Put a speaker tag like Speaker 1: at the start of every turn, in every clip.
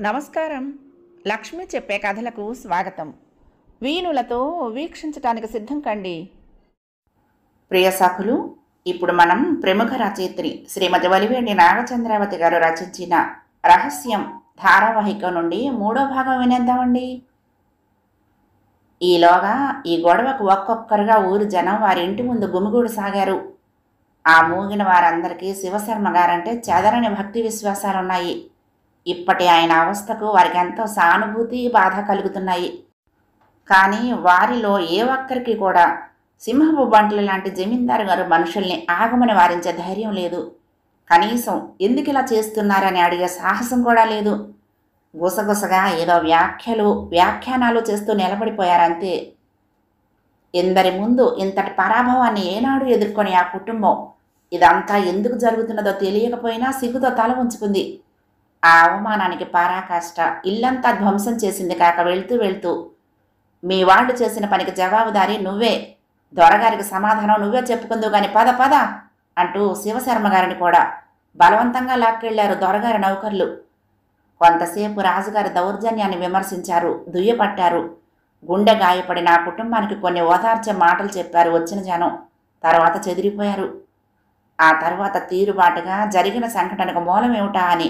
Speaker 1: నమస్కారం. లక్ష్మి చెప్పే కథలకు స్వాగతం. వీణులతో వీక్షించటానికి సిద్ధం కండి. ప్రియ సఖులు, ఇప్పుడు మనం ప్రముఖ రచయిత్రి శ్రీమతి వలివేటి నాగచంద్రావతి గారు రచించిన రహస్యం ధారావాహిక నుండి 3వ భాగం వినేద్దామండి. ఈలోగా ఈ గొడవకు ఒక్కొక్కరుగా ఊరి జనం వారి ఇంటి ముందు గుమిగూడు సాగారు. ఆ మూగిన వారందరికీ శివశర్మ గారంటే చెదరని భక్తి విశ్వాసాలున్నాయి. ఇప్పటి ఆయన అవస్థకు వారికి ఎంతో సానుభూతి, బాధ కలుగుతున్నాయి. కానీ వారిలో ఏ ఒక్కరికి కూడా సింహపు బంట్ల లాంటి జమీందారు గారు మనుషుల్ని ఆగమని వారించే ధైర్యం లేదు. కనీసం ఎందుకు ఇలా చేస్తున్నారని అడిగే సాహసం కూడా లేదు. గుసగుసగా ఏదో వ్యాఖ్యానాలు చేస్తూ నిలబడిపోయారంతే. ఎందరి ముందు ఇంతటి పరాభవాన్ని ఏనాడు ఎదుర్కొని ఆ కుటుంబం ఇదంతా ఎందుకు జరుగుతున్నదో తెలియకపోయినా సిగ్గుతో తల ఉంచుకుంది. ఆ అవమానానికి పరాకాష్ట ఇల్లంతా ధ్వంసం చేసింది కాక వెళ్తూ మీ వాళ్ళు చేసిన పనికి జవాబుదారీ నువ్వే, దొరగారికి సమాధానం నువ్వే చెప్పుకుందువు గాని పద పద అంటూ శివశర్మ గారిని కూడా బలవంతంగా లాక్కెళ్లారు దొరగారి నౌకర్లు. కొంతసేపు రాజుగారి దౌర్జన్యాన్ని విమర్శించారు, దుయ్యపట్టారు. గుండె గాయపడిన ఆ కుటుంబానికి కొన్ని ఓదార్చే మాటలు చెప్పారు వచ్చిన జనం. తర్వాత చెదిరిపోయారు. ఆ తర్వాత తీరుబాటుగా జరిగిన సంఘటనకు మూలమేమిటా అని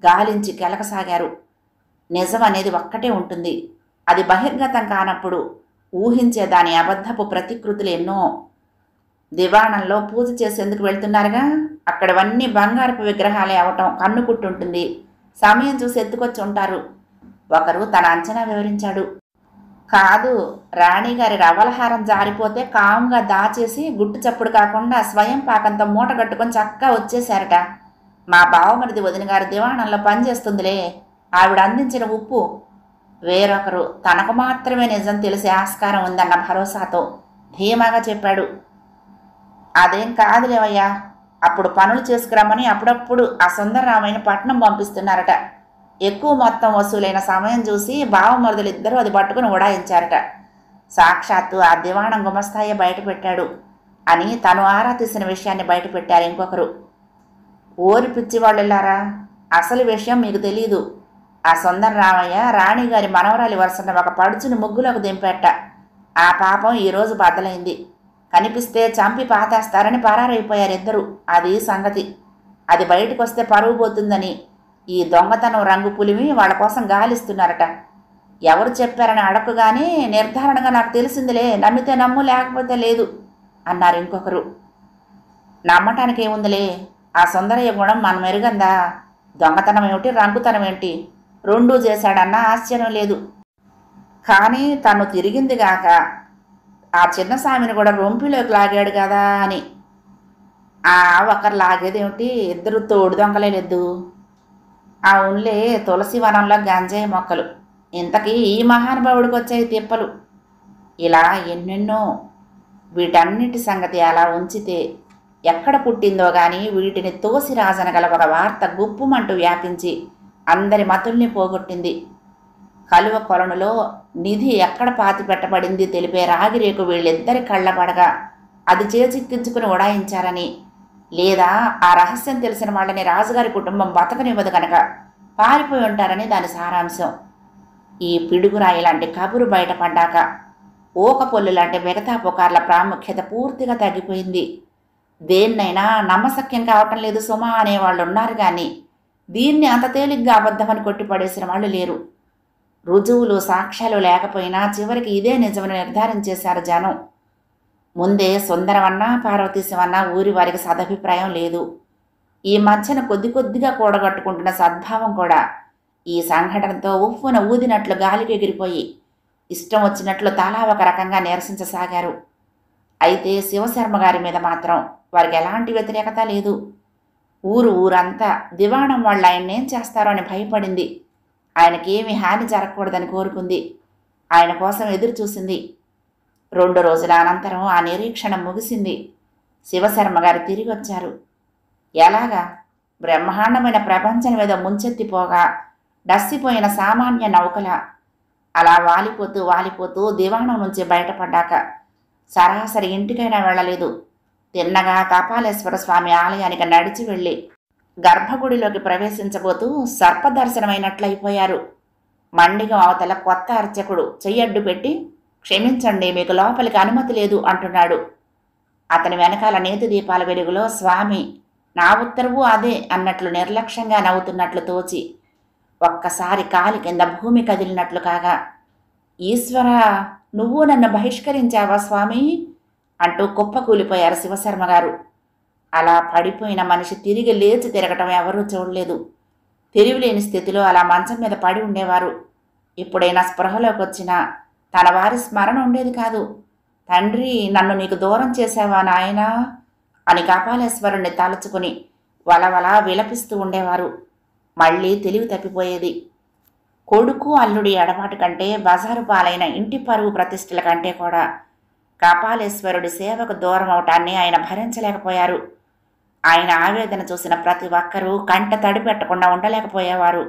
Speaker 1: గాలించి కెలకసాగారు. నిజం అనేది ఒక్కటే ఉంటుంది. అది బహిర్గతం కానప్పుడు ఊహించే దాని అబద్ధపు ప్రతికృతులు ఎన్నో. దివాణంలో పూజ చేసేందుకు వెళ్తున్నారుగా, అక్కడవన్నీ బంగారపు విగ్రహాలే అవటం కన్నుకుట్టుంటుంది. సమయం చూసి ఎత్తుకొచ్చి ఉంటారు. ఒకరు తన అంచనా వివరించాడు. కాదు, రాణిగారి రవ్వలహారం జారిపోతే కాముగా దాచేసి గుట్టు చప్పుడు కాకుండా స్వయం పాకంతో మూట కట్టుకొని చక్కగా వచ్చేశారట. మా బావమరిది వదిన గారి దివాణంలో పనిచేస్తుందిలే, ఆవిడ అందించిన ఉప్పు. వేరొకరు తనకు మాత్రమే నిజం తెలిసే ఆస్కారం ఉందన్న భరోసాతో ధీమాగా చెప్పాడు. అదేం కాదులేవయ్యా, అప్పుడు పనులు చేసుకురమ్మని అప్పుడప్పుడు ఆ సుందరరామయ్యని పట్నం పంపిస్తున్నారట. ఎక్కువ మొత్తం వసూలైన సమయం చూసి బావమరుదులిద్దరూ అది పట్టుకుని ఉడాయించారట. సాక్షాత్తు ఆ దివాణం గుమస్తాయే బయటపెట్టాడు అని తను ఆరా తీసిన విషయాన్ని బయటపెట్టారు ఇంకొకరు. ఓరి పిచ్చివాళ్ళెల్లారా, అసలు విషయం మీకు తెలీదు. ఆ సుందరరామయ్య రాణిగారి మనవరాలి వరుసన్న ఒక పడుచుని ముగ్గులోకి దింపేట. ఆ పాపం ఈరోజు బద్దలైంది. కనిపిస్తే చంపి పాతేస్తారని పరారైపోయారు ఇద్దరు. అది సంగతి. అది బయటకు వస్తే పరువు పోతుందని ఈ దొంగతనం రంగు పులిమి వాళ్ళ కోసం గాలిస్తున్నారట. ఎవరు చెప్పారని అడగగానే నిర్ధారణగా నాకు తెలిసిందిలే, నమ్మితే నమ్ము లేకపోతే లేదు అన్నారు ఇంకొకరు. నమ్మటానికి ఏముందిలే, ఆ సుందరయ్య గుణం మనం మెరుగందా. దొంగతనం ఏమిటి, రంగుతనం ఏంటి, రెండూ చేశాడన్నా ఆశ్చర్యం లేదు. కానీ తను తిరిగిందిగాక ఆ చిన్న స్వామిని కూడా రొంపిలోకి లాగాడు కదా అని. ఆ ఒకరు లాగేదేమిటి, ఇద్దరు తోడు దొంగలేదు. ఆ ఉన్లే తులసి వనంలో గంజాయి మొక్కలు, ఇంతకీ ఈ మహానుభావుడికి వచ్చాయి తిప్పలు. ఇలా ఎన్నెన్నో. వీటన్నిటి సంగతి అలా ఉంచితే ఎక్కడ పుట్టిందో గాని వీటిని తోసి రాజనగల ఒక వార్త గుప్పుమంటూ వ్యాపించి అందరి మతుల్ని పోగొట్టింది. కలువ కొలనులో నిధి ఎక్కడ పాతి పెట్టబడింది తెలిపే రాగిరేకు వీళ్ళిద్దరి కళ్ళపడగా అది చేజిక్కించుకుని ఉడాయించారని, లేదా ఆ రహస్యం తెలిసిన వాళ్ళని రాజుగారి కుటుంబం బతకనివ్వదు కనుక పారిపోయి ఉంటారని దాని సారాంశం. ఈ పిడుగురాయి లాంటి కబురు బయటపడ్డాక ఓకపోళ్ళు లాంటి మిగతా పుకార్ల ప్రాముఖ్యత పూర్తిగా తగ్గిపోయింది. దేన్నైనా నమ్మశక్యం కావటం లేదు సుమా అనేవాళ్ళు ఉన్నారు కానీ దీన్ని అంత తేలిగ్గా అబద్ధమని కొట్టిపడేసిన వాళ్ళు లేరు. రుజువులు సాక్ష్యాలు లేకపోయినా చివరికి ఇదే నిజమని నిర్ధారించేశారు జనం. ముందే సుందరమన్నా పార్వతీశమన్నా ఊరి వారికి సదభిప్రాయం లేదు. ఈ మధ్యన కొద్దిగా కూడగట్టుకుంటున్న సద్భావం కూడా ఈ సంఘటనతో ఉఫ్ఫున ఊదినట్లు గాలికి ఎగిరిపోయి ఇష్టం వచ్చినట్లు తలా ఒక రకంగా నిరసించసాగారు. అయితే శివశర్మ గారి మీద మాత్రం వారికి ఎలాంటి వ్యతిరేకత లేదు. ఊరంతా దివాణం వాళ్ళు ఆయన్నేం చేస్తారో అని భయపడింది. ఆయనకేమీ హాని జరగకూడదని కోరుకుంది. ఆయన కోసం ఎదురు చూసింది. 2 రోజుల అనంతరం ఆ నిరీక్షణ ముగిసింది. శివశర్మ గారు తిరిగి వచ్చారు. ఎలాగా? బ్రహ్మాండమైన ప్రపంచం మీద ముంచెత్తిపోగా డస్సిపోయిన సామాన్య నౌకల అలా వాలిపోతూ దివాణం నుంచి బయటపడ్డాక సరాసరి ఇంటికైనా వెళ్ళలేదు. తిన్నగా కపాలేశ్వర స్వామి ఆలయానికి నడిచి వెళ్ళి గర్భగుడిలోకి ప్రవేశించబోతూ సర్పదర్శనమైనట్లయిపోయారు. మండిగం అవతల కొత్త అర్చకుడు చెయ్యడ్డు పెట్టి, క్షమించండి, మీకు లోపలికి అనుమతి లేదు అంటున్నాడు. అతని వెనకాల నేతి దీపాల వెలుగులో స్వామి నా ఉత్తర్వు అదే అన్నట్లు నిర్లక్ష్యంగా నవ్వుతున్నట్లు తోచి ఒక్కసారి కాలి కింద భూమి కదిలినట్లు కాగా, ఈశ్వర, నువ్వు నన్ను బహిష్కరించావా స్వామి అంటూ కుప్పకూలిపోయారు శివశర్మ గారు. అలా పడిపోయిన మనిషి తిరిగి లేచి తిరగటం ఎవరూ చూడలేదు. తెలివిలేని స్థితిలో అలా మంచం మీద పడి ఉండేవారు. ఇప్పుడైనా స్పృహలోకి వచ్చినా తన వారి స్మరణ ఉండేది కాదు. తండ్రి, నన్ను నీకు దూరం చేశావా నాయనా అని కపాలేశ్వరుణ్ణి తలుచుకుని వలవలా విలపిస్తూ ఉండేవారు. మళ్ళీ తెలివి తప్పిపోయేది. కొడుకు అల్లుడి ఎడబాటు కంటే బజారు పాలైన ఇంటి పరువు ప్రతిష్టల కంటే కూడా కపాలేశ్వరుడి సేవకు దూరం అవటాన్ని ఆయన భరించలేకపోయారు. ఆయన ఆవేదన చూసిన ప్రతి ఒక్కరూ కంట తడి పెట్టకుండా ఉండలేకపోయేవారు.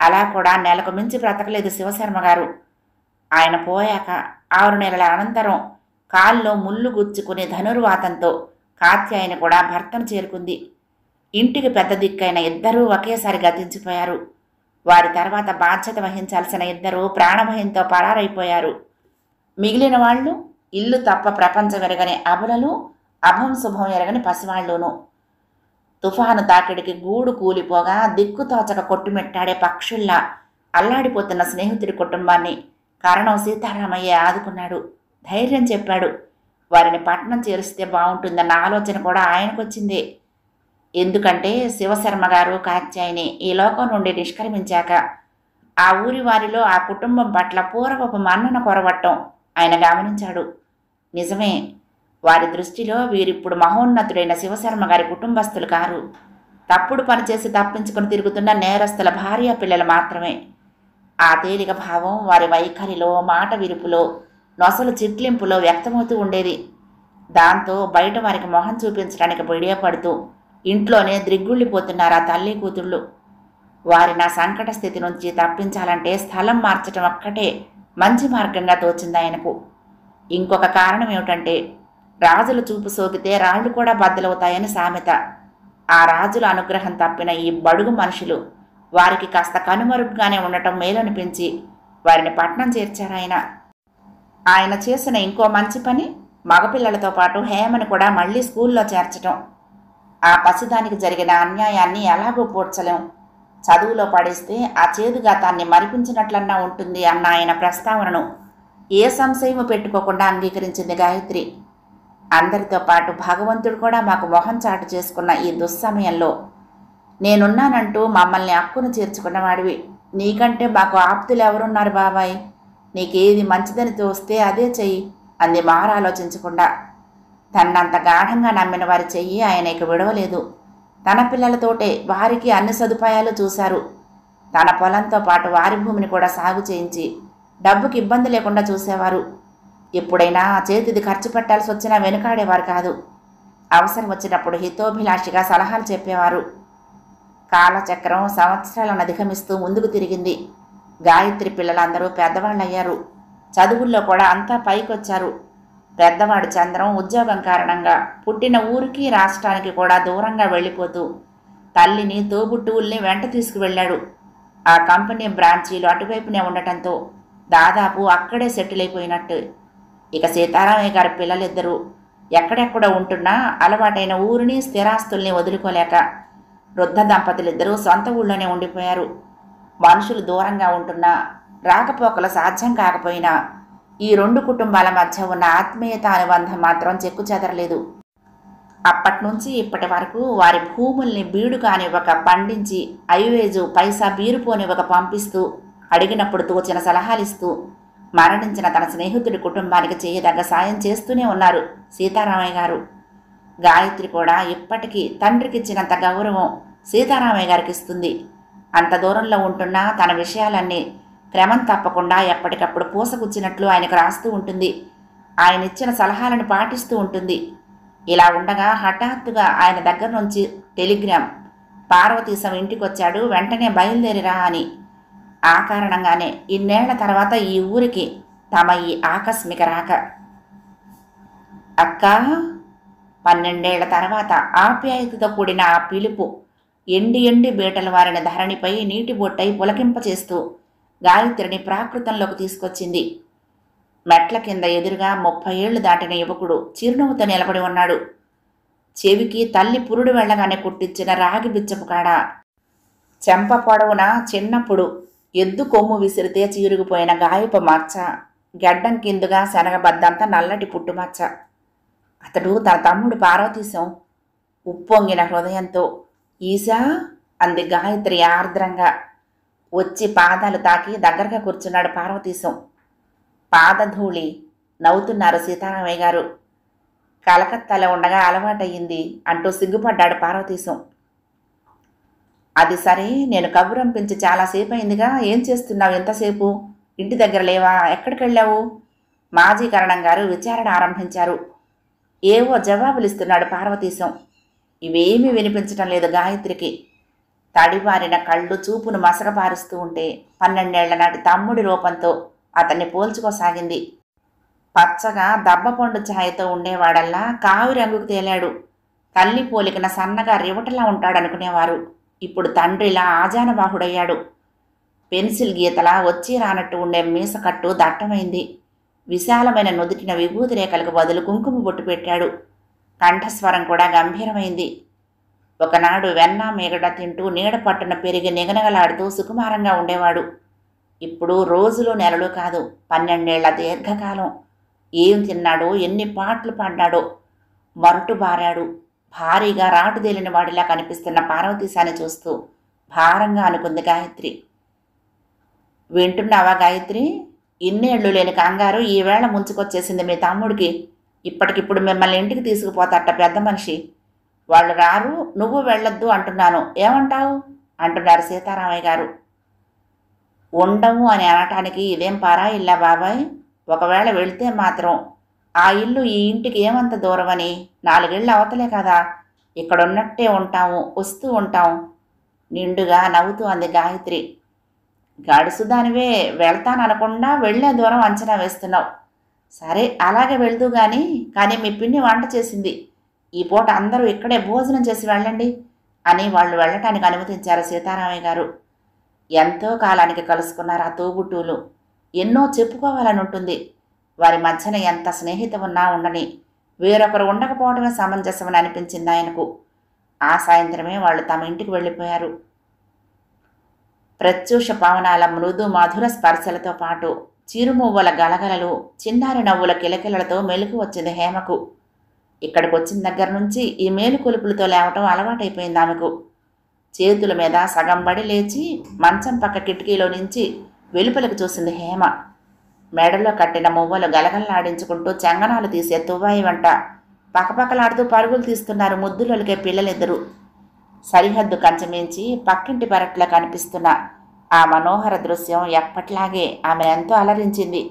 Speaker 1: అలా కూడా నెలకు మించి బ్రతకలేదు శివశర్మ గారు. ఆయన పోయాక 6 నెలల అనంతరం కాల్లో ముళ్ళు గుచ్చుకుని ధనుర్వాతంతో కాత్యాయని కూడా భర్తను చేరుకుంది. ఇంటికి పెద్ద దిక్కైన ఇద్దరూ ఒకేసారి గతించిపోయారు. వారి తర్వాత బాధ్యత వహించాల్సిన ఇద్దరూ ప్రాణభయంతో పరారైపోయారు. మిగిలిన వాళ్ళు ఇల్లు తప్ప ప్రపంచం ఎరగని అబలలు, అభం శుభం ఎరగని పసివాళ్లును. తుఫాను తాకిడికి గూడు కూలిపోగా దిక్కుతోచక కొట్టుమెట్టాడే పక్షుల్లా అల్లాడిపోతున్న స్నేహితుడి కుటుంబాన్ని కరణం సీతారామయ్య ఆదుకున్నాడు. ధైర్యం చెప్పాడు. వారిని పట్నం చేరిస్తే బాగుంటుందన్న ఆలోచన కూడా ఆయనకొచ్చిందే. ఎందుకంటే శివశర్మ గారు కాత్యాయని ఈ లోకం నుండి నిష్క్రమించాక ఆ ఊరి వారిలో ఆ కుటుంబం పట్ల పూర్వపు మన్నన కొరవట్టం ఆయన గమనించాడు. నిజమే, వారి దృష్టిలో వీరిప్పుడు మహోన్నతుడైన శివశర్మ గారి కుటుంబస్తులు కారు. తప్పుడు పనిచేసి తప్పించుకుని తిరుగుతున్న నేరస్తుల భార్య పిల్లలు మాత్రమే. ఆ తేలిక భావం వారి వైఖరిలో, మాట విరుపులో, నొసలు చిట్లింపులో వ్యక్తమవుతూ ఉండేది. దాంతో బయట వారికి మొహం చూపించడానికి బిడియపడుతూ ఇంట్లోనే ద్రిగ్గుళ్ళిపోతున్నారు ఆ తల్లి కూతుళ్ళు. వారి నా సంకట స్థితి నుంచి తప్పించాలంటే స్థలం మార్చటం ఒక్కటే మంచి మార్గంగా తోచింది ఆయనకు. ఇంకొక కారణం ఏమిటంటే, రాజుల చూపు సోకితే రాళ్లు కూడా బద్దలవుతాయని సామెత. ఆ రాజుల అనుగ్రహం తప్పిన ఈ బడుగు మనుషులు వారికి కాస్త కనుమరుగ్గానే ఉండటం మేలనిపించి వారిని పట్నం చేర్చారాయన. ఆయన చేసిన ఇంకో మంచి పని మగపిల్లలతో పాటు హేమని కూడా మళ్లీ స్కూల్లో చేర్చటం. ఆ పసిదానికి జరిగిన అన్యాయాన్ని ఎలాగో పూడ్చలేం, చదువులో పడేస్తే ఆ చేదుగాతాన్ని మరిపించినట్లన్నా ఉంటుంది అన్న ఆయన ప్రస్తావనను ఏ సంశయము పెట్టుకోకుండా అంగీకరించింది గాయత్రి. అందరితో పాటు భగవంతుడు కూడా మాకు మొహం చాటు చేసుకున్న ఈ దుస్సమయంలో నేనున్నానంటూ మమ్మల్ని అక్కును చేర్చుకున్నవాడివి. నీకంటే మాకు ఆప్తులు ఎవరున్నారు బాబాయ్? నీకేది మంచిదని తోస్తే అదే చెయ్యి అంది మారాలోచించకుండా. తన్నంత గాఢంగా నమ్మిన వారి చెయ్యి ఆయన ఇక విడవలేదు. తన పిల్లలతోటే వారికి అన్ని సదుపాయాలు చూశారు. తన పొలంతో పాటు వారి భూమిని కూడా సాగు చేయించి డబ్బుకి ఇబ్బంది లేకుండా చూసేవారు. ఎప్పుడైనా చేతిది ఖర్చు పెట్టాల్సి వచ్చినా వెనుకాడేవారు కాదు. అవసరం వచ్చినప్పుడు హితోభిలాషిగా సలహాలు చెప్పేవారు. కాలచక్రం సంవత్సరాలను అధిగమిస్తూ ముందుకు తిరిగింది. గాయత్రి పిల్లలందరూ పెద్దవాళ్ళయ్యారు. చదువుల్లో కూడా అంతా పైకొచ్చారు. పెద్దవాడు చంద్రం ఉద్యోగం కారణంగా పుట్టిన ఊరికి రాష్ట్రానికి కూడా దూరంగా వెళ్ళిపోతూ తల్లిని, తోబుట్టువుల్ని వెంట తీసుకువెళ్ళాడు. ఆ కంపెనీ బ్రాంచీలు అటువైపునే ఉండటంతో దాదాపు అక్కడే సెటిల్ అయిపోయినట్టు. ఇక సీతారామయ్య గారి పిల్లలిద్దరూ ఎక్కడెక్కడ ఉంటున్నా అలవాటైన ఊరిని, స్థిరాస్తుల్ని వదులుకోలేక వృద్ధ దంపతులిద్దరూ సొంత ఊళ్ళోనే ఉండిపోయారు. మనుషులు దూరంగా ఉంటున్నా, రాకపోకలు సాధ్యం కాకపోయినా ఈ 2 కుటుంబాల మధ్య ఉన్న ఆత్మీయత అనుబంధం మాత్రం చెక్కు చెదరలేదు. అప్పట్నుంచి ఇప్పటి వరకు వారి భూముల్ని బీడు కానివ్వక పండించి ఐవేజు పైసా బీరుపోనివ్వక పంపిస్తూ, అడిగినప్పుడు తోచిన సలహాలిస్తూ మరణించిన తన స్నేహితుడి కుటుంబానికి చేయదగ్గ సాయం చేస్తూనే ఉన్నారు సీతారామయ్య గారు. గాయత్రి కూడా ఇప్పటికీ తండ్రికిచ్చినంత గౌరవం సీతారామయ్య గారికి ఇస్తుంది. అంత దూరంలో ఉంటున్నా తన విషయాలన్నీ క్రమం తప్పకుండా ఎప్పటికప్పుడు పూసగుచ్చినట్లు ఆయనకు రాస్తూ ఉంటుంది. ఆయన ఇచ్చిన సలహాలను పాటిస్తూ ఉంటుంది. ఇలా ఉండగా హఠాత్తుగా ఆయన దగ్గర నుంచి టెలిగ్రామ్, పార్వతీశం ఇంటికొచ్చాడు, వెంటనే బయలుదేరిరా అని. ఆ కారణంగానే ఇన్నేళ్ల తర్వాత ఈ ఊరికి తమ ఈ ఆకస్మిక రాక. అక్కా, 12 తర్వాత ఆప్యాయతతో కూడిన ఆ పిలుపు ఎండి ఎండి బీటలు వారిన ధరణిపై నీటి బొట్టై పులకింపచేస్తూ గాయత్రిని ప్రాకృతంలోకి తీసుకొచ్చింది. మెట్ల కింద ఎదురుగా 30 ఏళ్లు దాటిన యువకుడు చిరునవ్వుతో నిలబడి ఉన్నాడు. చెవికి తల్లి పురుడు వెళ్లగానే కుట్టించిన రాగి బిచ్చపు కాడ, చెంప పొడవున చిన్నప్పుడు ఎద్దు కొమ్ము విసిరితే చీరుకుపోయిన గాయపు మచ్చ, గడ్డం కిందుగా శనగబద్దంత నల్లటి పుట్టుమచ్చ. అతడు తన తమ్ముడు పార్వతీశం. ఉప్పొంగిన హృదయంతో ఈశా అంది గాయత్రి ఆర్ద్రంగా. వచ్చి పాదాలు తాకి దగ్గరగా కూర్చున్నాడు పార్వతీశం. పాదధూళి నవ్వుతున్నారు సీతారామయ్య గారు. కలకత్తాలో ఉండగా అలవాటయ్యింది అంటూ సిగ్గుపడ్డాడు పార్వతీశం. అది సరే, నేను కబురంపించి చాలాసేపు అయిందిగా, ఏం చేస్తున్నావు ఎంతసేపు? ఇంటి దగ్గర లేవా? ఎక్కడికి వెళ్ళావు? మాజీ కరణం గారు విచారణ ఆరంభించారు. ఏవో జవాబులిస్తున్నాడు పార్వతీశం. ఇవేమీ వినిపించటం లేదు గాయత్రికి. తడిబారిన కళ్ళు చూపును మసకపారుస్తూ ఉంటే 12 ఏళ్ల నాటి తమ్ముడి రూపంతో అతన్ని పోల్చుకోసాగింది. పచ్చగా దబ్బపండు ఛాయతో ఉండేవాడల్లా కావి రంగుకు తేలాడు. తల్లి పోలికన సన్నగా రివటలా ఉంటాడనుకునేవారు. ఇప్పుడు తండ్రిలా ఆజానబాహుడయ్యాడు. పెన్సిల్ గీతలా వచ్చి రానట్టు ఉండే మీసకట్టు దట్టమైంది. విశాలమైన నుదుటిన విభూతి రేఖలకు బదులు కుంకుమ బొట్టు పెట్టాడు. కంఠస్వరం కూడా గంభీరమైంది. ఒకనాడు వెన్న మేగడ తింటూ నీడ పట్టున పెరిగి నిగనగలాడుతూ సుకుమారంగా ఉండేవాడు. ఇప్పుడు రోజులు నెలలు కాదు, 12 ఏళ్ల దీర్ఘకాలం. ఏం తిన్నాడో, ఎన్ని పాటలు పాడ్డాడో. మరుటు బారాడు. భారీగా రాటుదేలిన వాడిలా కనిపిస్తున్న పార్వతీశాన్ని చూస్తూ భారంగా అనుకుంది గాయత్రి. వింటున్నావా గాయత్రి? ఇన్నేళ్లు లేని కంగారు ఈవేళ ముంచుకొచ్చేసింది మీ తమ్ముడికి. ఇప్పటికిప్పుడు మిమ్మల్ని ఇంటికి తీసుకుపోతాట పెద్ద మనిషి. వాళ్ళు రారు, నువ్వు వెళ్ళొద్దు అంటున్నాను, ఏమంటావు అంటున్నారు సీతారామయ్య గారు. ఉండము అని అనటానికి ఇదేం పరాయిల్లా బాబాయ్? ఒకవేళ వెళితే మాత్రం ఆ ఇల్లు ఈ ఇంటికి ఏమంత దూరమని? 4 ఏళ్ళు అవతలే కదా, ఇక్కడున్నట్టే ఉంటాము, వస్తూ ఉంటాం నిండుగా నవ్వుతూ అంది గాయత్రి. గడుసుదానివే, వెళ్తాననకుండా వెళ్లే దూరం అంచనా వేస్తున్నావు. సరే అలాగే వెళ్తూ కానీ మీ పిన్ని వంట చేసింది. ఈ పూట అందరూ ఇక్కడే భోజనం చేసి వెళ్ళండి అని వాళ్ళు వెళ్ళటానికి అనుమతించారు సీతారామయ్య గారు. ఎంతో కాలానికి కలుసుకున్నారు ఆ తోబుట్టువులు. ఎన్నో చెప్పుకోవాలని ఉంటుంది. వారి మధ్యన ఎంత స్నేహితం ఉన్నా ఉండని, వేరొకరు ఉండకపోవడమే సమంజసమని అనిపించింది ఆయనకు. ఆ సాయంత్రమే వాళ్ళు తమ ఇంటికి వెళ్ళిపోయారు. ప్రత్యూష పవనాల మృదు మధుర స్పర్శలతో పాటు చిరుమువ్వల గలగలలు, చిన్నారి నవ్వుల కిలకిలలతో మెలకు వచ్చింది హేమకు. ఇక్కడికి వచ్చిన దగ్గర నుంచి ఈ మేలు కొలుపులతో లేవటం అలవాటైపోయింది ఆమెకు. చేతుల మీద సగం బడి లేచి మంచం పక్క కిటికీలో నుంచి వెలుపలకు చూసింది హేమ. మెడలో కట్టిన మువ్వలు గలగలలాడించుకుంటూ చెంగనాలు తీసే తువ్వాయి వంట పక్కపక్కలాడుతూ పరుగులు తీస్తున్నారు ముద్దులొలికే పిల్లలిద్దరూ. సరిహద్దు కంచమించి పక్కింటి పెరట్లో కనిపిస్తున్న ఆ మనోహర దృశ్యం ఎప్పట్లాగే ఆమెనెంతో అలరించింది.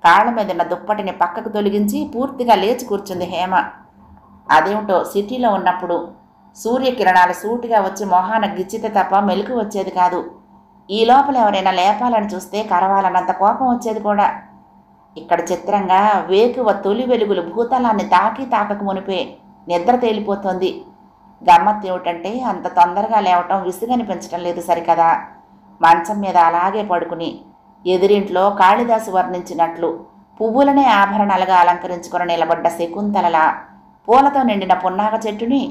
Speaker 1: కాళ్ల మీదున్న దుప్పటిని పక్కకు తొలగించి పూర్తిగా లేచి కూర్చుంది హేమ. అదేమిటో సిటీలో ఉన్నప్పుడు సూర్యకిరణాలు సూటిగా వచ్చి మొహాన గిచ్చితే తప్ప మెలకు వచ్చేది కాదు. ఈ లోపల ఎవరైనా లేపాలని చూస్తే కరవాలన్నంత కోపం వచ్చేది కూడా. ఇక్కడ చిత్రంగా వేకువ తొలి వెలుగులు భూతలాన్ని తాకక మునిపే నిద్ర తేలిపోతోంది. గమ్మత్తు ఏమిటంటే అంత తొందరగా లేవటం విసుగనిపించటం లేదు సరికదా. మంచం మీద అలాగే పడుకుని ఎదురింట్లో కాళిదాసు వర్ణించినట్లు పువ్వులనే ఆభరణాలుగా అలంకరించుకుని నిలబడ్డ శకుంతలలా పూలతో నిండిన పున్నాగ చెట్టుని,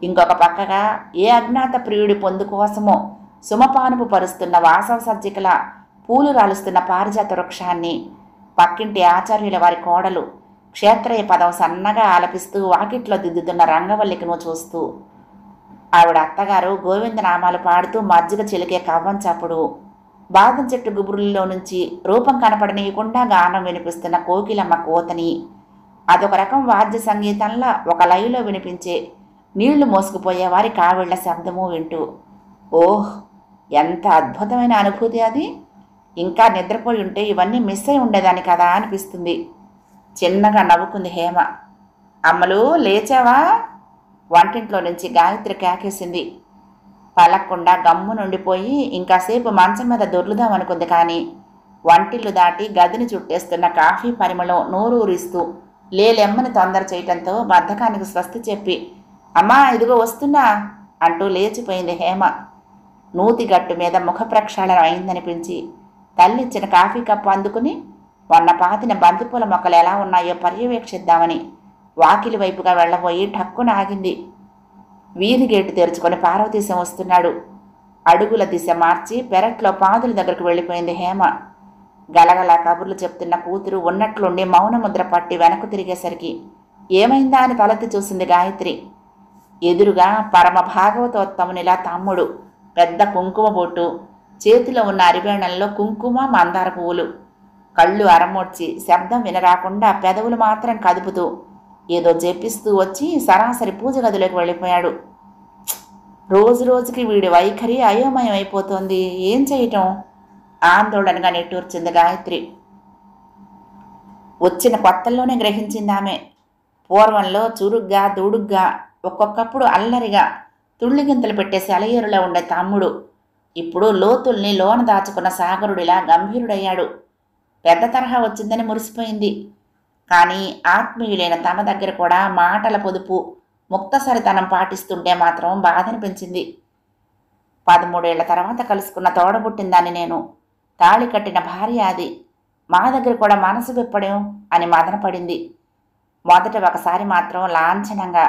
Speaker 1: ఇంకొక పక్కగా ఏ అజ్ఞాత ప్రియుడి పొందు కోసమో సుమపానుపు పరుస్తున్న వాసవ సజ్జికల పూలు రాలుస్తున్న పారిజాత వృక్షాన్ని, పక్కింటి ఆచార్యుల వారి కోడలు క్షేత్రయ పదం సన్నగా ఆలపిస్తూ వాకిట్లో దిద్దుతున్న రంగవల్లికను చూస్తూ, ఆవిడ అత్తగారు గోవిందనామాలు పాడుతూ మజ్జిగ చిలికే కవ్వం చప్పుడు, బాదం చెట్టు గుబురుల్లో నుంచి రూపం కనపడనీయకుండా గానం వినిపిస్తున్న కోకిలమ్మ కోతని, అదొక రకం వాద్య సంగీతంలా ఒక లైలో వినిపించే నీళ్లు మోసుకుపోయే వారి కావిళ్ల శబ్దము వింటూ, ఓహ్ ఎంత అద్భుతమైన అనుభూతి అది! ఇంకా నిద్రపోయి ఉంటే ఇవన్నీ మిస్ అయి ఉండేదాన్ని కదా అనిపిస్తుంది. చిన్నగా నవ్వుకుంది హేమ. అమ్మలు లేచావా? వంటింట్లో నుంచి గాయత్రి కేకేసింది. పలక్కుండా గమ్ము నుండిపోయి ఇంకాసేపు మంచం మీద దొర్లుదామనుకుంది. కానీ వంటిల్లు దాటి గదిని చుట్టేస్తున్న కాఫీ పరిమళం నోరూరిస్తూ లేలెమ్మని తొందర చేయటంతో బద్ధకానికి స్వస్తి చెప్పి అమ్మా ఇదిగో వస్తున్నా అంటూ లేచిపోయింది హేమ. నూతిగట్టు మీద ముఖ ప్రక్షాళన అయిందనిపించి తల్లిచ్చిన కాఫీ కప్పు అందుకుని మొన్న పాతిన బంతిపూల మొక్కలు ఎలా ఉన్నాయో పర్యవేక్షిద్దామని వాకిలి వైపుగా వెళ్లబోయి ఠక్కున ఆగింది. వీధి గేటు తెరుచుకొని పార్వతీశం వస్తున్నాడు. అడుగుల దిశ మార్చి పెరట్లో పాదుల దగ్గరకు వెళ్ళిపోయింది హేమ. గలగల కబుర్లు చెప్తున్న కూతురు ఉన్నట్లుండి మౌనముద్ర పట్టి వెనక్కు తిరిగేసరికి ఏమైందా అని తలెత్తి చూసింది గాయత్రి. ఎదురుగా పరమ భాగవతోత్తమునిలా తమ్ముడు, పెద్ద కుంకుమ బొట్టు, చేతిలో ఉన్న అరివేణంలో కుంకుమ మందార పువ్వులు, కళ్ళు అరమోడ్చి శబ్దం వినరాకుండా పెదవులు మాత్రం కదుపుతూ ఏదో జపిస్తూ వచ్చి సరాసరి పూజ గదిలోకి వెళ్ళిపోయాడు. రోజు రోజుకి వీడి వైఖరి అయోమయం అయిపోతోంది, ఏం చేయటం? ఆందోళనగా నిట్టూర్చింది గాయత్రి. వచ్చిన కొత్తల్లోనే గ్రహించిందామె. పూర్వంలో చురుగ్గా దూడుగ్గా ఒక్కొక్కప్పుడు అల్లరిగా తుళ్ళిగింతలు పెట్టే సెలయేరులో ఉండే తమ్ముడు ఇప్పుడు లోతుల్ని లోన దాచుకున్న సాగరుడిలా గంభీరుడయ్యాడు. పెద్ద తరహా వచ్చిందని మురిసిపోయింది. కానీ ఆత్మీయులైన తమ దగ్గర కూడా మాటల పొదుపు, ముక్తసరితనం పాటిస్తుంటే మాత్రం బాధనిపించింది. 13 ఏళ్ల తర్వాత కలుసుకున్న తోడబుట్టిందాన్ని నేను, తాళి కట్టిన భార్య అది, మా దగ్గర కూడా మనసు విప్పడం అని మదనపడింది. మొదట ఒకసారి మాత్రం లాంఛనంగా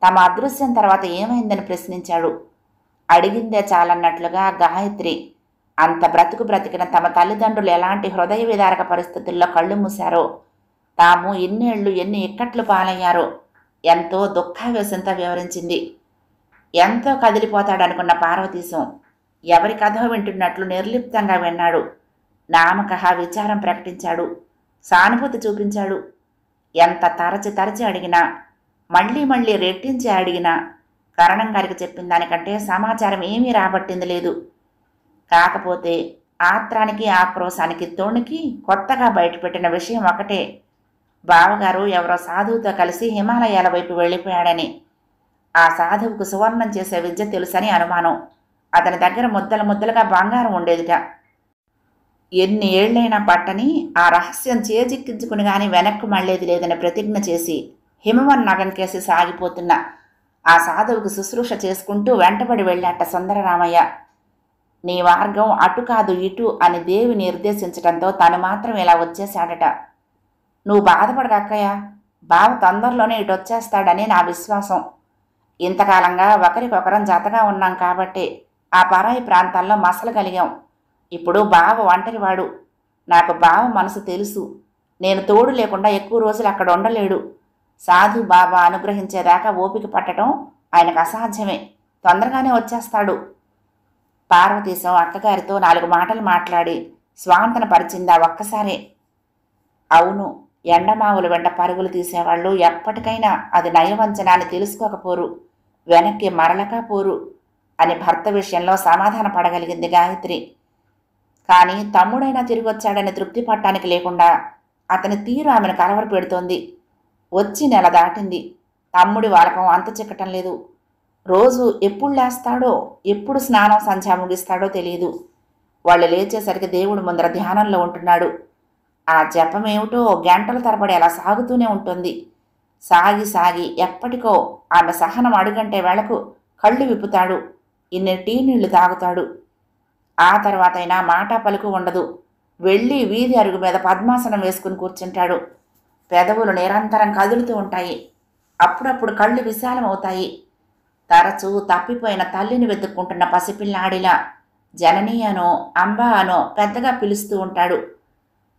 Speaker 1: తమ అదృశ్యం తర్వాత ఏమైందని ప్రశ్నించాడు. అడిగిందే చాలన్నట్లుగా గాయత్రి అంత బ్రతికిన తమ తల్లిదండ్రులు ఎలాంటి హృదయ విదారక పరిస్థితుల్లో కళ్ళు మూశారో, తాము ఇన్నేళ్లు ఎన్ని ఇక్కట్లు పాలయ్యారో ఎంతో దుఃఖావేశంతో వివరించింది. ఎంతో కదిలిపోతాడనుకున్న పార్వతీశం ఎవరి కథ వింటున్నట్లు నిర్లిప్తంగా విన్నాడు. నామకహ విచారం ప్రకటించాడు, సానుభూతి చూపించాడు. ఎంత తరచి అడిగినా, మళ్ళీ రెట్టించి అడిగినా కరణం గారికి చెప్పిన దానికంటే సమాచారం ఏమీ రాబట్టింది లేదు. కాకపోతే ఆత్రానికి ఆక్రోశానికి తోణికి కొత్తగా బయటపెట్టిన విషయం ఒకటే, బావగారు ఎవరో సాధువుతో కలిసి హిమాలయాల వైపు వెళ్ళిపోయాడని. ఆ సాధువుకు సువర్ణం చేసే విద్య తెలుసని అనుమానం. అతని దగ్గర ముద్దలుగా బంగారం ఉండేదిట. ఎన్ని ఏళ్లైనా పట్టని ఆ రహస్యం చేజిక్కించుకుని గాని వెనక్కు మళ్లేది లేదని ప్రతిజ్ఞ చేసి హిమవన్ నగన్ కేసి సాగిపోతున్న ఆ సాధువుకు శుశ్రూష చేసుకుంటూ వెంటబడి వెళ్ళాట సుందరరామయ్య. నీ మార్గం అటు కాదు ఇటు అని దేవి నిర్దేశించడంతో తను మాత్రం ఇలా వచ్చేశాడట. నువ్వు బాధపడకక్కయ్య, బావ తొందరలోనే ఇటు వచ్చేస్తాడని నా విశ్వాసం. ఇంతకాలంగా ఒకరికొకరం జతగా ఉన్నాం కాబట్టి ఆ పరాయి ప్రాంతాల్లో మసలగలిగాం. ఇప్పుడు బావ ఒంటరివాడు. నాకు బావ మనసు తెలుసు. నేను తోడు లేకుండా ఎక్కువ రోజులు అక్కడ ఉండలేడు. సాధు బాబా అనుగ్రహించేదాకా ఓపిక పట్టడం ఆయనకు అసాధ్యమే. తొందరగానే వచ్చేస్తాడు. పార్వతీశం అక్కగారితో 4 మాటలు మాట్లాడి స్వాంతన పరిచిందా ఒక్కసారే. అవును, ఎండమావుల వెంట పరుగులు తీసేవాళ్ళు ఎప్పటికైనా అది నయవంచన అని తెలుసుకోకపోరు, వెనక్కి మరలకపోరు అని భర్త విషయంలో సమాధాన పడగలిగింది గాయత్రి. కానీ తమ్ముడైనా తిరిగొచ్చాడని తృప్తి పట్టానికి లేకుండా అతని తీరు ఆమెను కలవర పెడుతోంది. వచ్చి నెల దాటింది. తమ్ముడి వాలకం అంత చిక్కటం లేదు. రోజు ఎప్పుడు లేస్తాడో, ఎప్పుడు స్నానం సంధ్య ముగిస్తాడో తెలియదు. వాళ్ళు లేచేసరికి దేవుడు ముందర ధ్యానంలో ఉంటున్నాడు. ఆ జపమేమిటో గంటల తరబడి అలా సాగుతూనే ఉంటుంది. సాగి ఎప్పటికో ఆమె సహనం అడుగంటే వేళకు కళ్ళు విప్పుతాడు. ఇన్ని టీ నీళ్లు తాగుతాడు. ఆ తర్వాతైనా మాట పలుకు ఉండదు. వెళ్ళి వీధి అరుగు మీద పద్మాసనం వేసుకుని కూర్చుంటాడు. పెదవులు నిరంతరం కదులుతూ ఉంటాయి. అప్పుడప్పుడు కళ్ళు విశాలమవుతాయి. తరచూ తప్పిపోయిన తల్లిని వెతుక్కుంటున్న పసిపిల్లాడిలా జననీ అనో అంబా అనో పెద్దగా పిలుస్తూ ఉంటాడు.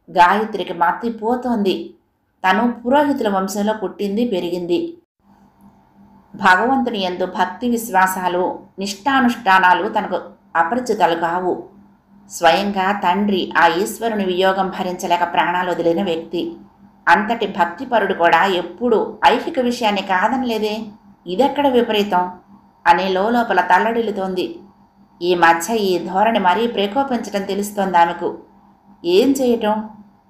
Speaker 1: గాయత్రికి మత్తి పోతోంది. తను పురోహితుల వంశంలో పుట్టింది, పెరిగింది. భగవంతుని యందు భక్తి విశ్వాసాలు, నిష్ఠానుష్ఠానాలు తనకు అపరిచితాలు కావు. స్వయంగా తండ్రి ఆ ఈశ్వరుని వియోగం భరించలేక ప్రాణాలు వదిలిన వ్యక్తి. అంతటి భక్తిపరుడు కూడా ఎప్పుడూ ఐహిక విషయాన్ని కాదనలేదే, ఇదెక్కడ విపరీతం అని లోపల తల్లడిల్లుతోంది. ఈ మధ్య ఈ ధోరణి మరీ ప్రకోపించటం తెలుస్తోంది ఆమెకు. ఏం చేయటం?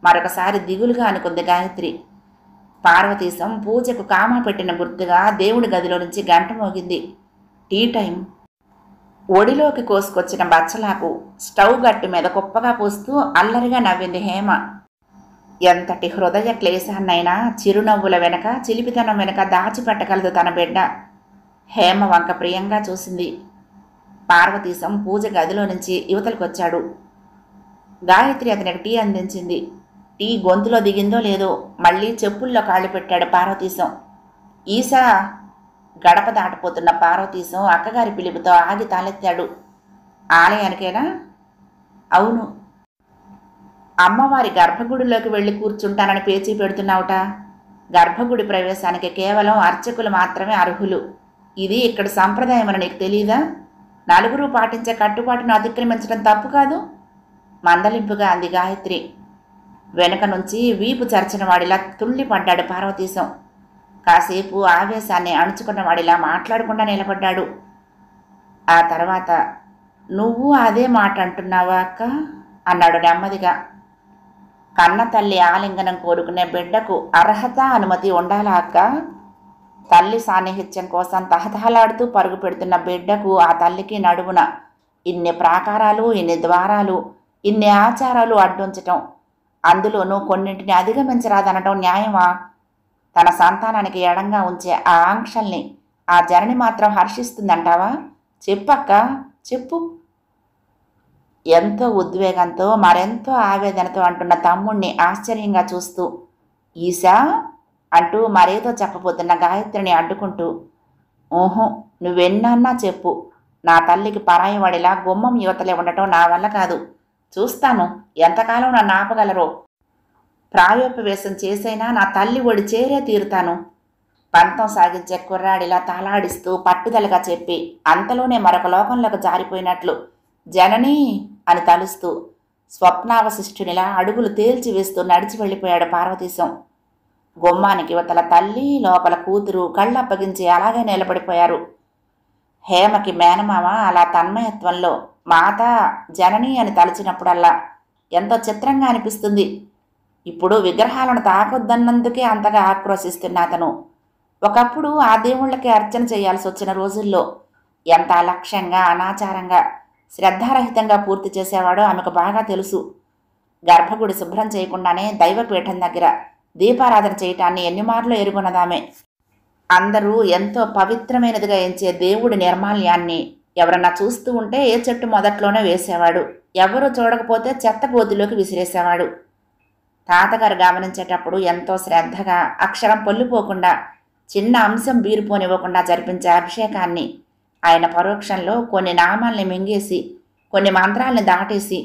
Speaker 1: మరొకసారి దిగులుగా అనుకుంది గాయత్రి. పార్వతీశం పూజకు కామా పెట్టిన గుర్తుగా దేవుడి గదిలో నుంచి గంట మోగింది. Tea time. ఒడిలోకి కోసుకొచ్చిన బచ్చలాకు స్టవ్ గట్టు మీద కుప్పగా పోస్తూ అల్లరిగా నవ్వింది హేమ. ఎంతటి హృదయ క్లేశాన్నైనా చిరునవ్వుల వెనక చిలిపితనం వెనక దాచిపెట్టగలదు తన బిడ్డ. హేమ వంక ప్రియంగా చూసింది. పార్వతీశం పూజ గదిలో నుంచి యువతలకొచ్చాడు. గాయత్రి అతనికి టీ అందించింది. టీ గొంతులో దిగిందో లేదో మళ్ళీ చెప్పుల్లో కాళ్ళు పెట్టాడు పార్వతీశం. ఈశా! గడప దాటిపోతున్న పార్వతీశం అక్కగారి పిలుపుతో ఆగి తలెత్తాడు. ఆలయానికేనా? అవును. అమ్మవారి గర్భగుడిలోకి వెళ్ళి కూర్చుంటానని పేచీ పెడుతున్నావుట. గర్భగుడి ప్రవేశానికి కేవలం అర్చకులు మాత్రమే అర్హులు. ఇది ఇక్కడ సంప్రదాయమని నీకు తెలీదా? నలుగురు పాటించే కట్టుబాటును అతిక్రమించడం తప్పు కాదు. మందలింపుగా అంది గాయత్రి. వెనక నుంచి వీపు చర్చిన వాడిలా తుళ్ళిపడ్డాడు పార్వతీశం. కాసేపు ఆవేశాన్ని అణుచుకున్న వాడిలా మాట్లాడకుండా నిలబడ్డాడు. ఆ తర్వాత, నువ్వు అదే మాట అంటున్నావా అక్క అన్నాడు నెమ్మదిగా. కన్న తల్లి ఆలింగనం కోరుకునే బిడ్డకు అర్హత అనుమతి ఉండాలా అక్క? తల్లి సాన్నిహిత్యం కోసం తహతహలాడుతూ పరుగు పెడుతున్న బిడ్డకు ఆ తల్లికి నడుమున ఇన్ని ప్రాకారాలు, ఇన్ని ద్వారాలు, ఇన్ని ఆచారాలు అడ్డుంచటం, అందులోనూ కొన్నింటిని అధిగమించరాదనటం న్యాయమా? తన సంతానానికి ఎడంగా ఉంచే ఆ ఆంక్షల్ని ఆ జనని మాత్రం హర్షిస్తుందంటావా? చెప్పక్క, చెప్పు. ఎంతో ఉద్వేగంతో మరెంతో ఆవేదనతో అంటున్న తమ్ముణ్ణి ఆశ్చర్యంగా చూస్తూ, ఈశా అంటూ మరేదో చెప్పబోతున్న గాయత్రిని అడ్డుకుంటూ, ఓహో, నువ్వెన్నన్నా చెప్పు. నా తల్లికి పరాయివాడిలా గుమ్మం యువతలే ఉండటం నా వల్ల కాదు. చూస్తాను ఎంతకాలం నన్ను ఆపగలరో. ప్రాయోపవేశం చేసైనా నా తల్లి ఒడి చేరే తీరుతాను. పంతం సాగించే కుర్రాడిలా తాళాడిస్తూ పట్టుదలగా చెప్పి అంతలోనే మరొక లోకంలోకి జారిపోయినట్లు జననీ అని తలుస్తూ స్వప్నావశిష్ఠునిలా అడుగులు తేల్చి వేస్తూ నడిచి వెళ్ళిపోయాడు పార్వతీశం. గుమ్మానికి యువతల తల్లి, లోపల కూతురు కళ్ళప్పగించి అలాగే నిలబడిపోయారు. హేమకి మేనమామ అలా తన్మయత్వంలో మాత, జనని అని తలచినప్పుడల్లా ఎంతో చిత్రంగా అనిపిస్తుంది. ఇప్పుడు విగ్రహాలను తాకొద్దన్నందుకే అంతగా ఆక్రోశిస్తున్న అతను ఒకప్పుడు ఆ దేవుళ్ళకి అర్చన చేయాల్సి వచ్చిన రోజుల్లో ఎంత అలక్ష్యంగా, అనాచారంగా, శ్రద్ధారహితంగా పూర్తి చేసేవాడో ఆమెకు బాగా తెలుసు. గర్భగుడి శుభ్రం చేయకుండానే దైవపీఠం దగ్గర దీపారాధన చేయటాన్ని ఎన్నిమార్లు ఎరుగున్నదామే. అందరూ ఎంతో పవిత్రమైనదిగా ఎంచే దేవుడి నిర్మాల్యాన్ని ఎవరన్నా చూస్తూ ఉంటే ఏ చెట్టు మొదట్లోనే వేసేవాడు. ఎవరూ చూడకపోతే చెత్త గోతిలోకి విసిరేసేవాడు. తాతగారు గమనించేటప్పుడు ఎంతో శ్రద్ధగా, అక్షరం పొల్లిపోకుండా, చిన్న అంశం బీరుపోనివ్వకుండా జరిపించే అభిషేకాన్ని ఆయన పరోక్షంలో కొన్ని నామాల్ని మింగేసి, కొన్ని మంత్రాల్ని దాటేసి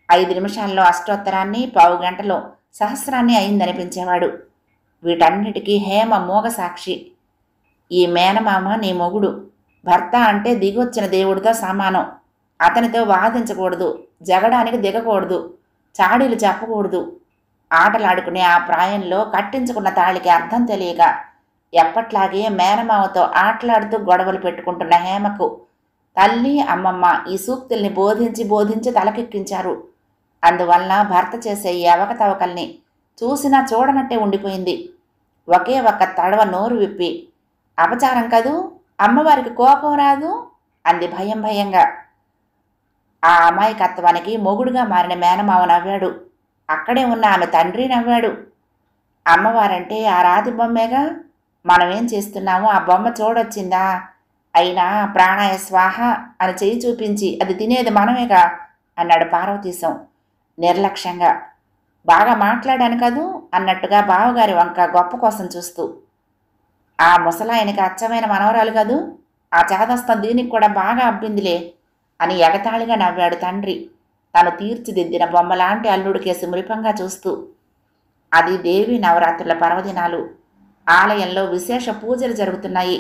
Speaker 1: 5 నిమిషాల్లో అష్టోత్తరాన్ని, పావు గంటలో సహస్రాన్ని అయిందనిపించేవాడు. వీటన్నిటికీ హేమ మోగ సాక్షి. ఈ మేనమామ నీ మొగుడు. భర్త అంటే దిగొచ్చిన దేవుడితో సమానం. అతనితో వాదించకూడదు, జగడానికి దిగకూడదు, చాడీలు చెప్పకూడదు. ఆటలాడుకునే ఆ ప్రాయంలో కట్టించుకున్న తాళికి అర్థం తెలియక ఎప్పట్లాగే మేనమామతో ఆటలాడుతూ గొడవలు పెట్టుకుంటున్న హేమకు తల్లి, అమ్మమ్మ ఈ సూక్తుల్ని బోధించి తలకెక్కించారు. అందువలన భర్త చేసే ఈ అవకతవకల్ని చూసినా చూడనట్టే ఉండిపోయింది. ఒకే ఒక్క తడవ నోరు విప్పి, అపచారం కదూ, అమ్మవారికి కోపం రాదు అంది భయంగా. ఆ అమాయకత్వానికి మొగుడుగా మారిన మేనమావ నవ్వాడు. అక్కడే ఉన్న ఆమె తండ్రి నవ్వాడు. అమ్మవారంటే ఆ రాతి బొమ్మేగా, మనమేం చేస్తున్నామో ఆ బొమ్మ చూడొచ్చిందా? అయినా ప్రాణాయ స్వాహ అని చేయి చూపించి అది తినేది మనమేగా అన్నాడు పార్వతీశం నిర్లక్ష్యంగా. బాగా మాట్లాడాను కదూ అన్నట్టుగా బావగారి వంక గొప్ప కోసం చూస్తూ. ఆ ముసలాయనకి అచ్చమైన మనవరాలు కదూ, ఆ చాదస్తం దీనికి కూడా బాగా అబ్బిందిలే అని ఎగతాళిగా నవ్వాడు తండ్రి తను తీర్చిదిద్దిన బొమ్మలాంటి అల్లుడికేసి మురిపంగా చూస్తూ. అది దేవి నవరాత్రుల పర్వదినాలు. ఆలయంలో విశేష పూజలు జరుగుతున్నాయి.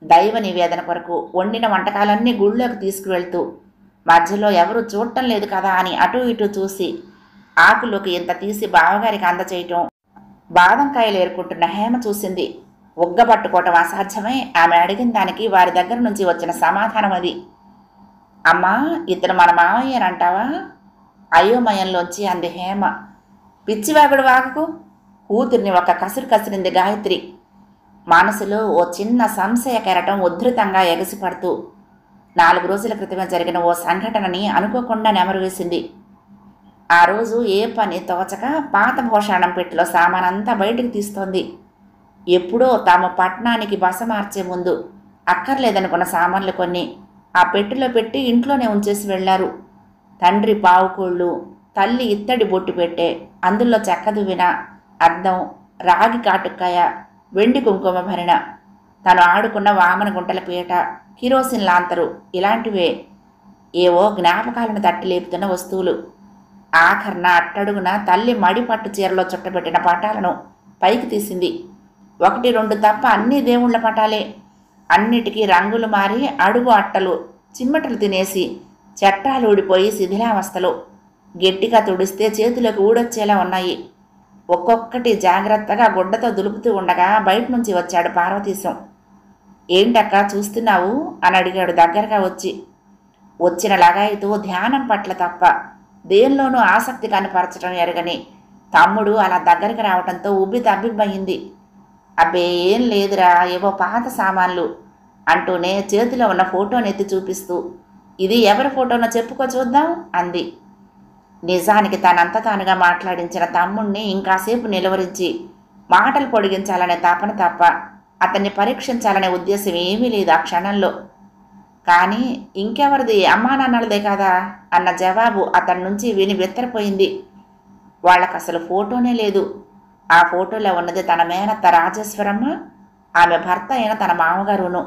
Speaker 1: దైవ నివేదన కొరకు వండిన వంటకాలన్నీ గుళ్ళోకి తీసుకువెళ్తూ మధ్యలో ఎవరూ చూడటం లేదు కదా అని అటూ ఇటూ చూసి ఆకులోకి ఇంత తీసి బావగారికి అందచేయటం బాదంకాయలు ఏరుకుంటున్న హేమ చూసింది. ఉగ్గబట్టుకోవటం అసాధ్యమై ఆమె అడిగిన దానికి వారి దగ్గర నుంచి వచ్చిన సమాధానం అది. అమ్మా, ఇతను మన మామయ్యనంటావా? అయోమయంలోంచి అంది హేమ. పిచ్చివాగుడు వాగకు. కూతుర్ని ఒక కసురు కసిరింది గాయత్రి. మనసులో ఓ చిన్న సంశయ కెరటం ఉద్ధృతంగా ఎగసిపడుతూ 4 రోజుల క్రితమే జరిగిన ఓ సంఘటనని అనుకోకుండా నెమరు వేసింది. ఆ రోజు ఏ పని తోచక పాత భోషాణం పెట్టెలో సామానంతా బయటికి తీస్తోంది. ఎప్పుడో తాము పట్నానికి బస మార్చే ముందు అక్కర్లేదనుకున్న సామాన్లు కొన్ని ఆ పెట్టెలో పెట్టి ఇంట్లోనే ఉంచేసి వెళ్లారు. తండ్రి పావుకోళ్ళు, తల్లి ఇత్తడి బొట్టు పెట్టే, అందులో చెక్కదువ్విన, అద్దం, రాగి కాటుకాయ, వెండి కుంకుమ భరిణ, తను ఆడుకున్న వామన గుంటల పీట, కిరోసిన్ లాంతరు, ఇలాంటివే ఏవో జ్ఞాపకాలను తట్టి లేపుతున్న వస్తువులు. ఆఖర్న అట్టడుగున తల్లి మడి పట్టు చీరలో చుట్టబెట్టిన పటాలను పైకి తీసింది. 1, 2 తప్ప అన్నీ దేవుళ్ల పటాలే. అన్నిటికీ రంగులు మారి అడుగు అట్టలు చిమ్మటలు తినేసి చట్టాలు ఊడిపోయి శిథిలావస్థలో గట్టిగా తుడిస్తే చేతులకు ఊడొచ్చేలా ఉన్నాయి. ఒక్కొక్కటి జాగ్రత్తగా గుడ్డతో దులుపుతూ ఉండగా బయట నుంచి వచ్చాడు పార్వతీశం. ఏంటక్క చూస్తున్నావు అని అడిగాడు దగ్గరగా వచ్చి. వచ్చిన లగాయితో ధ్యానం పట్ల తప్ప దేనిలోనూ ఆసక్తి కనపరచడం ఎరగని తమ్ముడు అలా దగ్గరికి రావడంతో ఉబ్బి తబ్బిబ్బయింది. అబ్బే ఏం లేదురా, ఏవో పాత సామాన్లు అంటూనే చేతిలో ఉన్న ఫోటోని ఎత్తి చూపిస్తూ, ఇది ఎవరి ఫోటోనో చెప్పుకో చూద్దాం అంది. నిజానికి తనంత తానుగా మాట్లాడించిన తమ్ముణ్ణి ఇంకాసేపు నిలువరించి మాటలు పొడిగించాలనే తపన తప్ప అతన్ని పరీక్షించాలనే ఉద్దేశం ఏమీ లేదు ఆ క్షణంలో. కానీ ఇంకెవరిది, అమ్మా నాన్నలదే కదా అన్న జవాబు అతని నుంచి విని బెత్తరపోయింది. వాళ్ళకసలు ఫోటోనే లేదు. ఆ ఫోటోలో ఉన్నది తన మేనత్త రాజేశ్వరమ్మ, ఆమె భర్త అయిన తన మామగారును.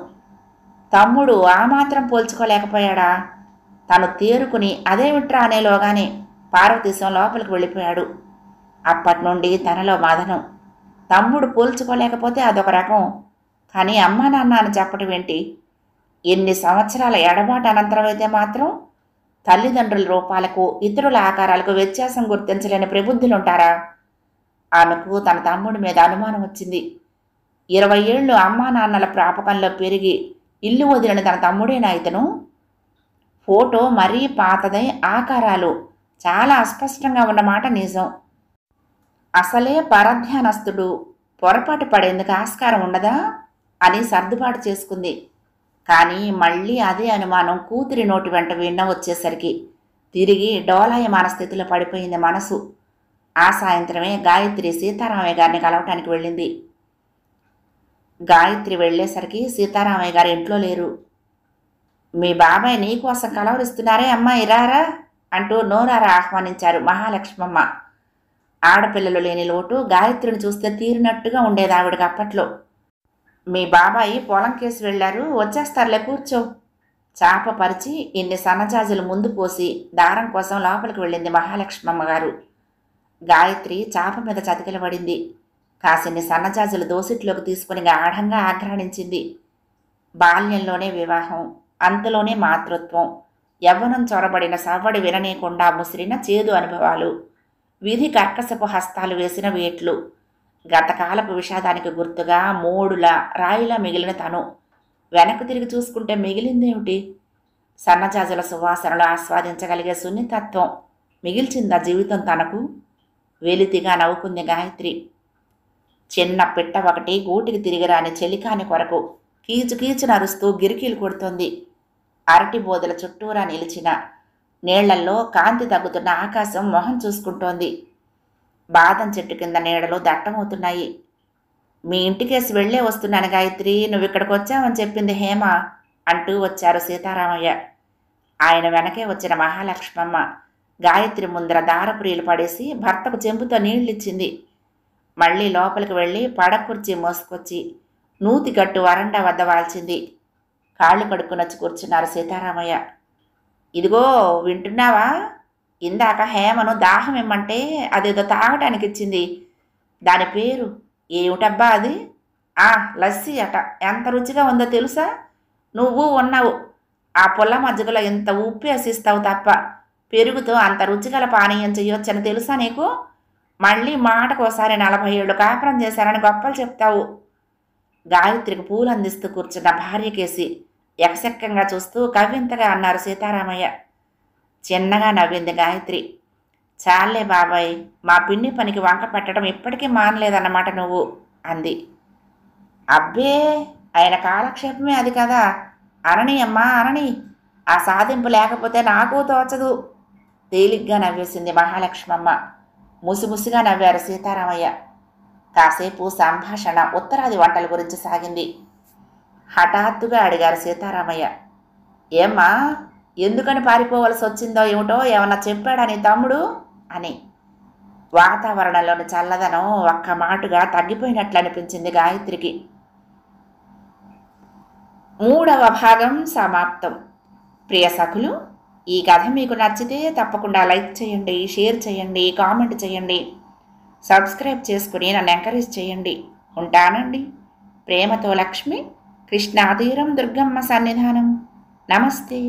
Speaker 1: తమ్ముడు ఆ మాత్రం పోల్చుకోలేకపోయాడా? తను తేరుకుని అదేమిట్రా అనేలోగానే పార్వతీశం లోపలికి వెళ్ళిపోయాడు. అప్పటి నుండి తనలో మదనం. తమ్ముడు పోల్చుకోలేకపోతే అదొక రకం, కానీ అమ్మా నాన్న అని చెప్పటం ఏంటి? ఎన్ని సంవత్సరాల ఎడబాటు అనంతరం అయితే మాత్రం తల్లిదండ్రుల రూపాలకు ఇతరుల ఆకారాలకు వ్యత్యాసం గుర్తించలేని ప్రబుద్ధులుంటారా? ఆమెకు తన తమ్ముడి మీద అనుమానం వచ్చింది. 20 ఏళ్ళు అమ్మా నాన్నల ప్రాపకంలో పెరిగి ఇల్లు వదిలిన తన తమ్ముడేనా ఇతను? ఫోటో మరీ పాతదై ఆకారాలు చాలా అస్పష్టంగా ఉన్నమాట నిజం. అసలే పరధ్యానస్తుడు, పొరపాటు పడేందుకు ఆస్కారం ఉండదా అని సర్దుబాటు చేసుకుంది. కానీ మళ్ళీ అదే అనుమానం కూతురి నోటి వెంట విన్న వచ్చేసరికి తిరిగి డోలాయమాన స్థితిలో పడిపోయింది మనసు. ఆ సాయంత్రమే గాయత్రి సీతారామయ్య గారిని కలవటానికి వెళ్ళింది. గాయత్రి వెళ్ళేసరికి సీతారామయ్య గారు ఇంట్లో లేరు. మీ బాబాయ్ నీకోసం కలవరిస్తున్నారే అమ్మాయి రారా అంటూ నోరారా ఆహ్వానించారు మహాలక్ష్మమ్మ. ఆడపిల్లలు లేని లోటు గాయత్రిని చూస్తే తీరినట్టుగా ఉండేది ఆవిడకి అప్పట్లో. మీ బాబాయి పొలం కేసి వెళ్లారు, వచ్చేస్తారులే కూర్చో. చాప పరిచి ఇన్ని సన్నజాజులు ముందు పోసి దారం కోసం లోపలికి వెళ్ళింది మహాలక్ష్మమ్మ గారు. గాయత్రి చాప మీద చతికిలబడింది. కాసిన్ని సన్నజాజులు దోసిట్లోకి తీసుకుని గాఢంగా ఆఘ్రాణించింది. బాల్యంలోనే వివాహం, అంతలోనే మాతృత్వం, యవ్వనం చొరబడిన సవ్వడి విననీయకుండా ముసిరిన చేదు అనుభవాలు, విధి కర్కశపు హస్తాలు వేసిన వేట్లు, గతకాలపు విషాదానికి గుర్తుగా మోడులా రాయిలా మిగిలిన తను వెనక్కు తిరిగి చూసుకుంటే మిగిలిందేమిటి? సన్నజాజుల సువాసనలు ఆస్వాదించగలిగే సున్నితత్వం మిగిల్చిందా జీవితం తనకు? వెలితిగా నవ్వుకుంది గాయత్రి. చిన్న పిట్ట ఒకటి గూటికి తిరిగిరాని చెలికాని కొరకు కీచు నరుస్తూ గిరికీలు కొడుతోంది. అరటి బోదల చుట్టూరా నిలిచిన నీళ్లల్లో కాంతి తగ్గుతున్న ఆకాశం మొహం చూసుకుంటోంది. బాదం చెట్టు కింద నీడలు దట్టమవుతున్నాయి. మీ ఇంటికేసి వెళ్లే వస్తున్నాను గాయత్రి, నువ్వు ఇక్కడికి వచ్చావని చెప్పింది హేమ అంటూ వచ్చారు సీతారామయ్య. ఆయన వెనకే వచ్చిన మహాలక్ష్మమ్మ గాయత్రి ముందర దారపురీలు పడేసి భర్తకు చెంబుతో నీళ్లిచ్చింది. మళ్ళీ లోపలికి వెళ్ళి పడకుర్చీ మోసుకొచ్చి నూతిగట్టు వరండా వద్ద వాల్చింది. కాళ్ళు కడుక్కునొచ్చి కూర్చున్నారు సీతారామయ్య. ఇదిగో వింటున్నావా? ఇందాక హేమను దాహం ఇమ్మంటే అదేదో తాగటానికి ఇచ్చింది. దాని పేరు ఏమిటబ్బా అది? లస్సీ అట. ఎంత రుచిగా ఉందో తెలుసా? నువ్వు ఉన్నావు. ఆ పుల్ల మజ్జిగలో ఇంత ఉప్పు వేసిస్తావు తప్ప పెరుగుతో అంత రుచిగల పానీయం చెయ్యొచ్చని తెలుసా నీకు? మళ్ళీ మాటకోసారి 40 ఏళ్ళు కాపురం చేశారని గొప్పలు చెప్తావు. గాయత్రికి పూలు అందిస్తూ కూర్చున్న భార్యకేసి ఎకసెక్కంగా చూస్తూ కవ్వింతగా అన్నారు సీతారామయ్య. చిన్నగా నవ్వింది గాయత్రి. చాలే బాబాయ్, మా పిన్ని పనికి వంక పెట్టడం ఇప్పటికీ మానలేదన్నమాట నువ్వు అంది. అబ్బే, ఆయన కాలక్షేపమే అది కదా. అనని అమ్మా అనని, ఆ సాధింపు లేకపోతే నాకు తోచదు. తేలిగ్గా నవ్వేసింది మహాలక్ష్మమ్మ. ముసిముసిగా నవ్వారు సీతారామయ్య. కాసేపు సంభాషణ ఉత్తరాది వంటల గురించి సాగింది. హఠాత్తుగా అడిగారు సీతారామయ్య, ఏమ్మా, ఎందుకని పారిపోవలసి వచ్చిందో ఏమిటో ఏమన్నా చెప్పాడా నీ తమ్ముడు అని. వాతావరణంలోని చల్లదనం ఒక్క మాటుగా తగ్గిపోయినట్లు అనిపించింది గాయత్రికి. 3వ భాగం సమాప్తం. ప్రియ సఖులు, ఈ కథ మీకు నచ్చితే తప్పకుండా లైక్ చేయండి, షేర్ చేయండి, కామెంట్ చేయండి, సబ్స్క్రైబ్ చేసుకుని నన్ను ఎంకరేజ్ చేయండి. ఉంటానండి. ప్రేమతో లక్ష్మి, కృష్ణాతీరం దుర్గమ్మ సన్నిధానం. నమస్తే.